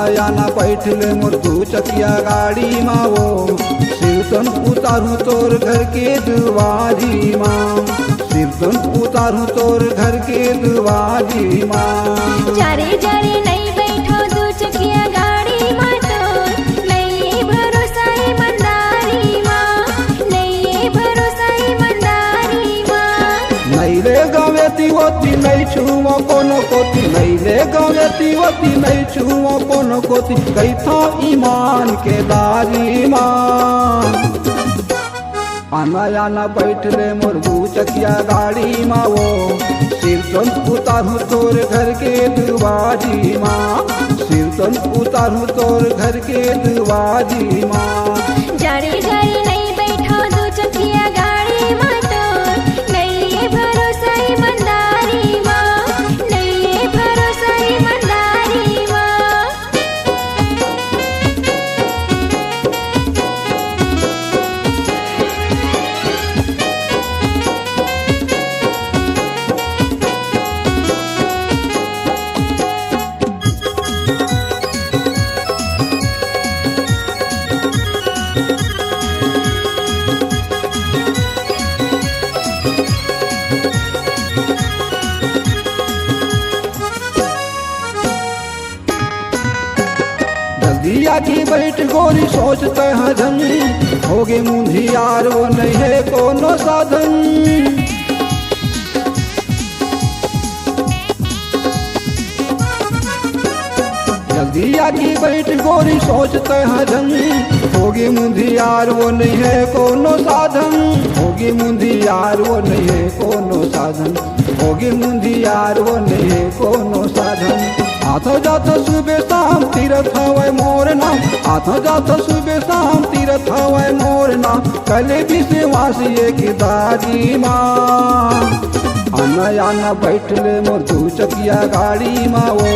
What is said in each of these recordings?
नया न बैठले मोर दू चकिया गाड़ी माँ वो सिरतन उतारू तोर घर के दुआरी माँ, सिरतन उतारू तोर घर के दुआरी माँ। जारे जारे नहीं बैठो दू चकिया गाड़ी माँ तो नहीं भरोसा ईमानदारी माँ, नहीं भरोसा ईमानदारी माँ। नहीं ले गवेती होती नहीं छुओ कोनो कोती, नहीं ले गवेती होती नहीं छुओ कोनो कोती, कही था ईमान के दारी माँ। आना आना बैठ ले मोर दू चकिया गाड़ी माँ वो सिरतन उतारू तोर घर के दुआरी माँ, सिरतन उतारू तोर घर के दुआरी माँ। जारे जारे नहीं बैठो दू चकिया गाड़ी माँ तो नहीं भरोसा ईमानदारी माँ, नहीं भरोसा ईमानदारी माँ। दिया की बैठ गोरी सोचते हैं धन, होगे मुंधी यार वो नहीं है कोनो साधन। जल्दिया की बैठ गोरी सोचते हैं धन, होगी मुंधी यार वो नहीं है कोनो साधन, होगी मुंधी यार वो नहीं है कोनो साधन, होगी मुंधी यार वो नहीं है कोनो साधन। आथो जातो सुबह शाम तीरथ हवै मोर नाम, आथो जातो सुबह शाम तीरथ हवै मोर नाम, कले भी से वासिए की दादी माँ। आना आना बैठ ले मोर दू चकिया गाड़ी माँ वो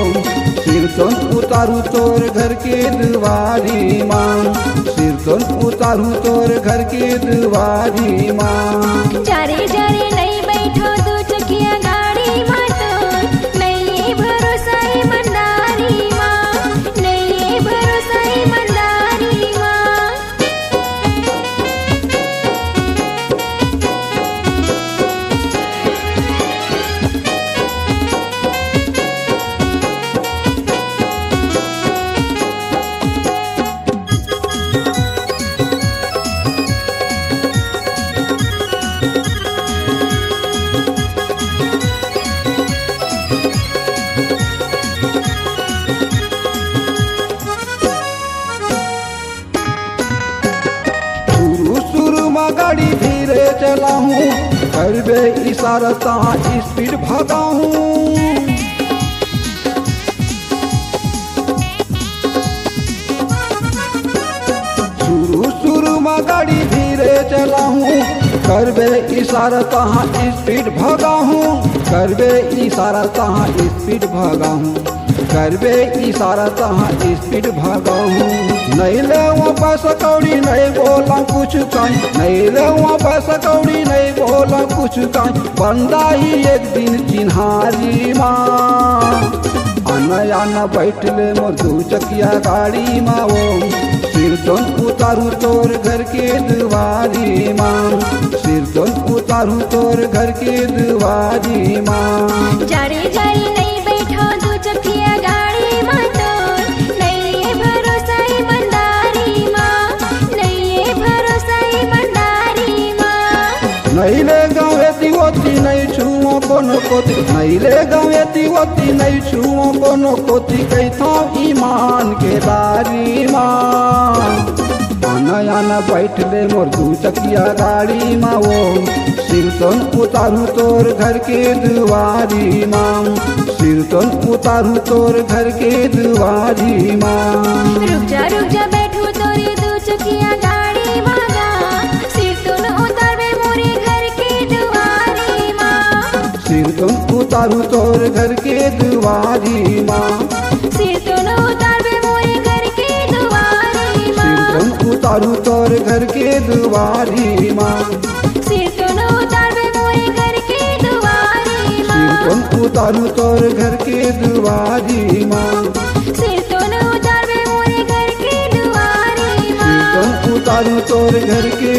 सिरतन उतारू तोर घर के दुआरी माँ, सिरतन उतारू तोर घर के दुआरी माँ। जारे जारे नहीं बैठो दू चकिया गाड़ी माँ तो नहीं भरोसा ईमानदारी माँ, नहीं भरोसा ईमानदारी माँ। गाड़ी धीरे चलाऊं करबे इशारा तहाँ स्पीड भगाऊं, शुरू शुरू में गाड़ी धीरे चलाऊं करबे इशारा तहाँ स्पीड भगाऊं, करबे इशारा तहाँ स्पीड भगाऊं, करबे इशारा तहाँ स्पीड भगाऊं। नहीं ले वहाँ पैसा कौड़ी नहीं बोला कुछ काई, नहीं ले वहाँ पैसा कौड़ी नहीं बोला कुछ काई, बंदा ही एक दिन चिन्हारी माँ। आना आना बैठ ले मोर दू चकिया गाड़ी माँ वो सिरतन उतारू तोर घर के दुआरी माँ, सिरतन उतारू तोर घर के दुआरी माँ। जारे जारे नहीं बैठो दू चकिया गाड़ी माँ तो नहीं भरोसा ईमानदारी माँ, नहीं भरोसा ईमानदारी माँ। नहीं ले गवेती होती नहीं छुओ कोनो कोती, नहीं ले गवेती होती नहीं छुओ कोनो कोती, कही था ईमान के दारी माँ। आना आना बैठ ले मोर दू चकिया गाड़ी माँ वो सिरतन उतारू तोर घर के दुआरी माँ, सिरतन उतारू तोर घर के दुआरी माँ। रुक जा बैठू तोरी दू चकिया गाड़ी माँ गा, सिरतन उतारबे मोरे घर के दुआरी माँ, सिरतन उतारू तोर घर के दुआरी माँ, सिरतन उतारबे मोरे घर के दुआरी माँ, सिरतन उतारू तोर घर के दुआरी माँ, सिरतन उतारबे मोरे घर के दुआरी माँ, सिरतन उतारू तोर घर के दुआरी माँ, सिरतन उतारबे तोर घर के